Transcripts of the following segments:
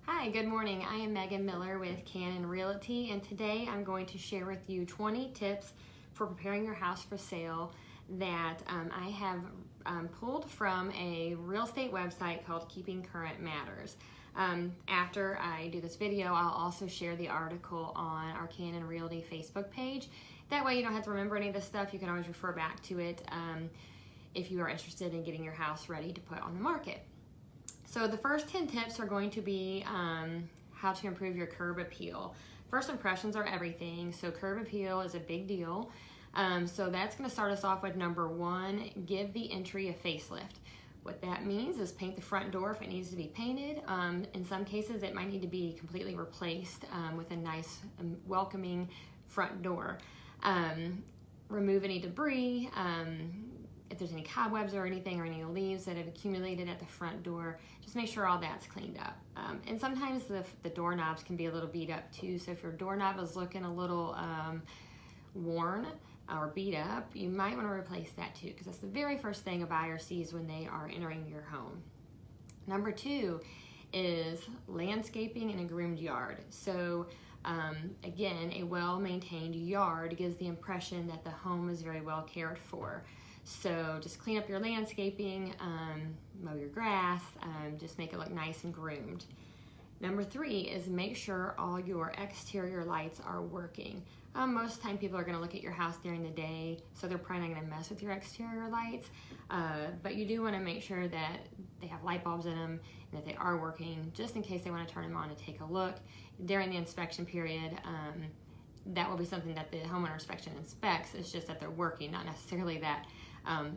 Hi, good morning. I am Megan Miller with Realty, and today I'm going to share with you 20 tips for preparing your house for sale that I have pulled from a real estate website called Keeping Current Matters. After I do this video, I'll also share the article on our Realty Facebook page. That way you don't have to remember any of this stuff. You can always refer back to it if you are interested in getting your house ready to put on the market. So the first 10 tips are going to be how to improve your curb appeal. First impressions are everything, so curb appeal is a big deal. So that's going to start us off with number one, give the entry a facelift. What that means is paint the front door if it needs to be painted. In some cases it might need to be completely replaced with a nice welcoming front door. Remove any debris. If there's any cobwebs or anything or any leaves that have accumulated at the front door, just make sure all that's cleaned up. And sometimes the doorknobs can be a little beat up too, so if your doorknob is looking a little worn or beat up, you might want to replace that too, because that's the very first thing a buyer sees when they are entering your home. Number two is landscaping in a groomed yard. So again, a well-maintained yard gives the impression that the home is very well cared for. So just clean up your landscaping, mow your grass, just make it look nice and groomed. Number three is make sure all your exterior lights are working. Most of the time people are gonna look at your house during the day, so they're probably not gonna mess with your exterior lights, but you do wanna make sure that they have light bulbs in them and that they are working, just in case they wanna turn them on and take a look. During the inspection period, that will be something that the homeowner inspection inspects. It's just that they're working, not necessarily that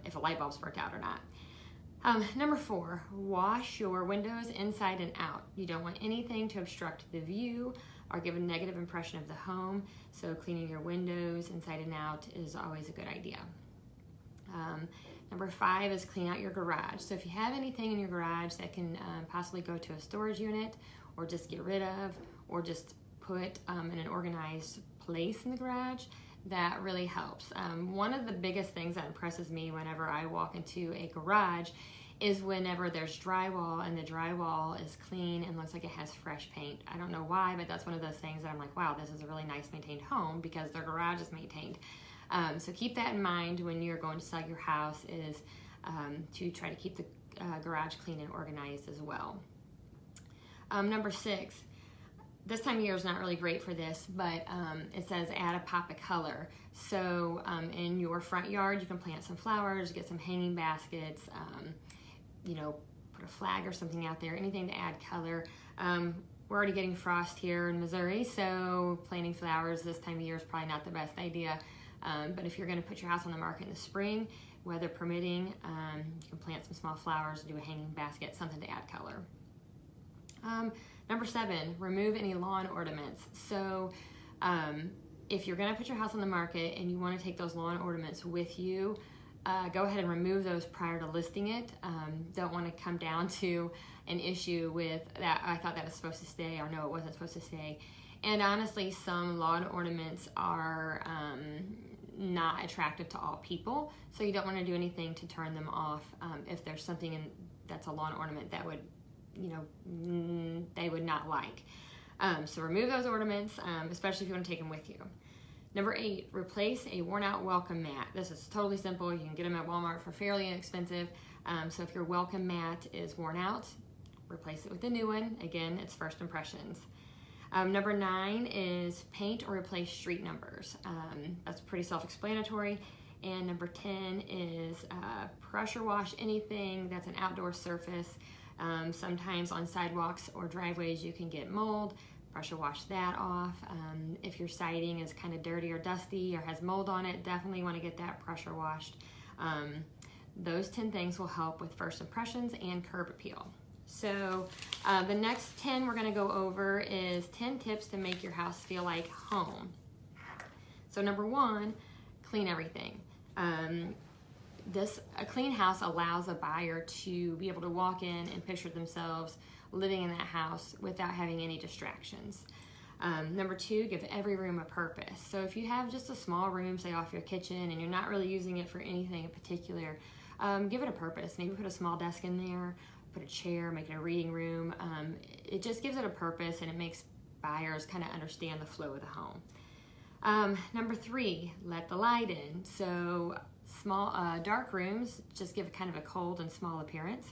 if a light bulb's worked out or not. Number four, wash your windows inside and out. You don't want anything to obstruct the view or give a negative impression of the home, so cleaning your windows inside and out is always a good idea. Number five is clean out your garage. So if you have anything in your garage that can possibly go to a storage unit or just get rid of or just put in an organized place in the garage, that really helps. One of the biggest things that impresses me whenever I walk into a garage is whenever there's drywall and the drywall is clean and looks like it has fresh paint. I don't know why, but that's one of those things that I'm like, wow, this is a really nice maintained home because their garage is maintained. So keep that in mind when you're going to sell your house, is to try to keep the garage clean and organized as well. Number six, this time of year is not really great for this, but it says add a pop of color. So in your front yard, you can plant some flowers, get some hanging baskets, put a flag or something out there, anything to add color. We're already getting frost here in Missouri, so planting flowers this time of year is probably not the best idea. But if you're going to put your house on the market in the spring, weather permitting, you can plant some small flowers, do a hanging basket, something to add color. Number seven, remove any lawn ornaments. So if you're gonna put your house on the market and you wanna take those lawn ornaments with you, go ahead and remove those prior to listing it. Don't wanna come down to an issue with that, I thought that was supposed to stay, or no, it wasn't supposed to stay. And honestly, some lawn ornaments are not attractive to all people, so you don't wanna do anything to turn them off if there's something that's a lawn ornament that would they would not like. So remove those ornaments, especially if you want to take them with you. Number eight, replace a worn out welcome mat. This is totally simple. You can get them at Walmart for fairly inexpensive. So if your welcome mat is worn out, replace it with a new one. Again, it's first impressions. Number nine is paint or replace street numbers. That's pretty self-explanatory. And number 10 is pressure wash anything that's an outdoor surface. Sometimes on sidewalks or driveways you can get mold, pressure wash that off. If your siding is kind of dirty or dusty or has mold on it, definitely want to get that pressure washed. Those 10 things will help with first impressions and curb appeal. So the next 10 we're going to go over is 10 tips to make your house feel like home. So number one, clean everything. A clean house allows a buyer to be able to walk in and picture themselves living in that house without having any distractions. Number two, give every room a purpose. So if you have just a small room, say off your kitchen, and you're not really using it for anything in particular, give it a purpose. Maybe put a small desk in there, put a chair, make it a reading room. It just gives it a purpose, and it makes buyers kind of understand the flow of the home. Number 3, let the light in. So small, dark rooms just give it kind of a cold and small appearance.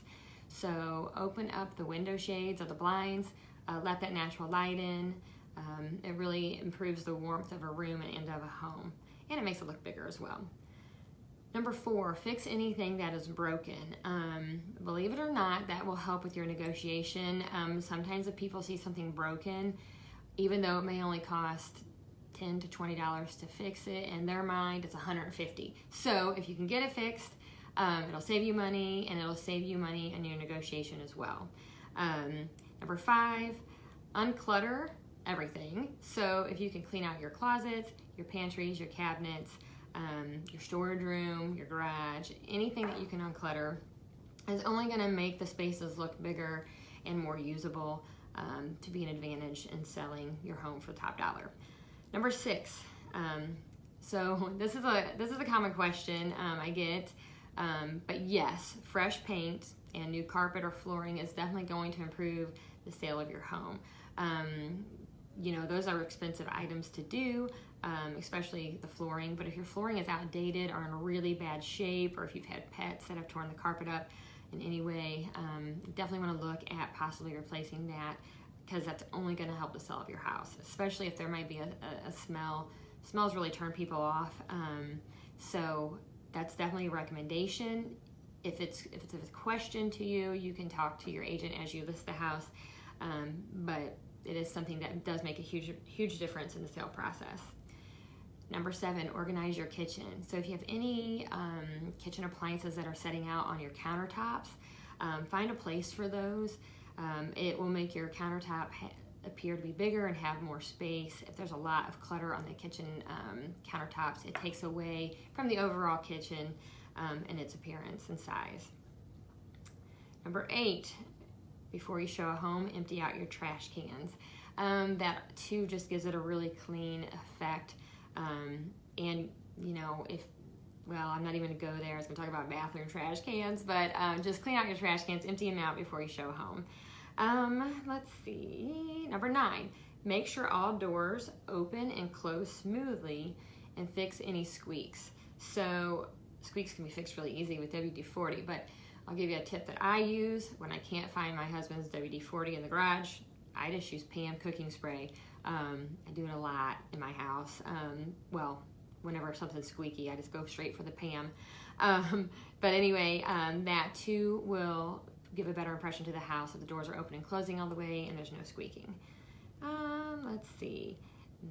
So open up the window shades or the blinds, let that natural light in. It really improves the warmth of a room and of a home, and it makes it look bigger as well. Number 4, fix anything that is broken. Believe it or not, that will help with your negotiation. Sometimes if people see something broken, even though it may only cost $10 to $20 to fix it, in their mind it's $150. So if you can get it fixed, it'll save you money, and it'll save you money in your negotiation as well. Number 5, unclutter everything. So if you can clean out your closets, your pantries, your cabinets, your storage room, your garage, anything that you can unclutter is only going to make the spaces look bigger and more usable, to be an advantage in selling your home for top dollar. Number 6, so this is a common question I get, but yes, fresh paint and new carpet or flooring is definitely going to improve the sale of your home. You know, those are expensive items to do, especially the flooring, but if your flooring is outdated or in a really bad shape, or if you've had pets that have torn the carpet up in any way, definitely want to look at possibly replacing that, because that's only going to help the sale of your house, especially if there might be a smell. Smells really turn people off, so that's definitely a recommendation. If it's a question to you, you can talk to your agent as you list the house, but it is something that does make a huge difference in the sale process. Number 7, organize your kitchen. So if you have any kitchen appliances that are setting out on your countertops, find a place for those. It will make your countertop appear to be bigger and have more space. If there's a lot of clutter on the kitchen countertops, it takes away from the overall kitchen and its appearance and size. Number 8, before you show a home, empty out your trash cans. That too just gives it a really clean effect. And you know, I'm not even gonna go there. I was gonna talk about bathroom trash cans, but just clean out your trash cans, empty them out before you show a home. Let's see, number 9, make sure all doors open and close smoothly, and fix any squeaks. So squeaks can be fixed really easy with WD-40, but I'll give you a tip that I use when I can't find my husband's WD-40 in the garage. I just use Pam cooking spray. I do it a lot in my house. Well, whenever something's squeaky, I just go straight for the Pam. But anyway, that too will give a better impression to the house if the doors are open and closing all the way and there's no squeaking. Let's see,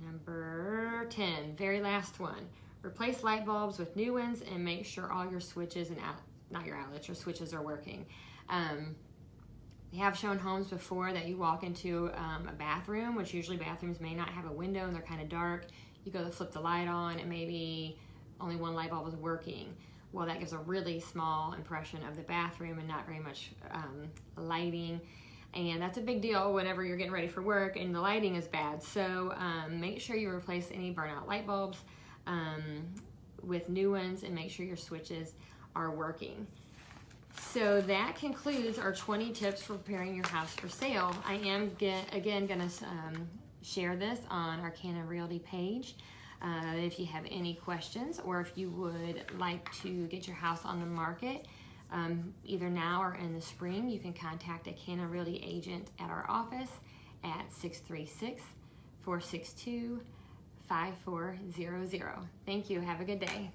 number 10, very last one. Replace light bulbs with new ones, and make sure all your switches and not your outlets, your switches are working. We have shown homes before that you walk into a bathroom, which usually bathrooms may not have a window and they're kind of dark. You go to flip the light on and maybe only one light bulb is working. Well, that gives a really small impression of the bathroom and not very much lighting. And that's a big deal whenever you're getting ready for work and the lighting is bad. So make sure you replace any burnout light bulbs with new ones, and make sure your switches are working. So that concludes our 20 tips for preparing your house for sale. I am again going to share this on our Canon Realty page. If you have any questions, or if you would like to get your house on the market, either now or in the spring, you can contact a Canon Realty agent at our office at 636-462-5400. Thank you. Have a good day.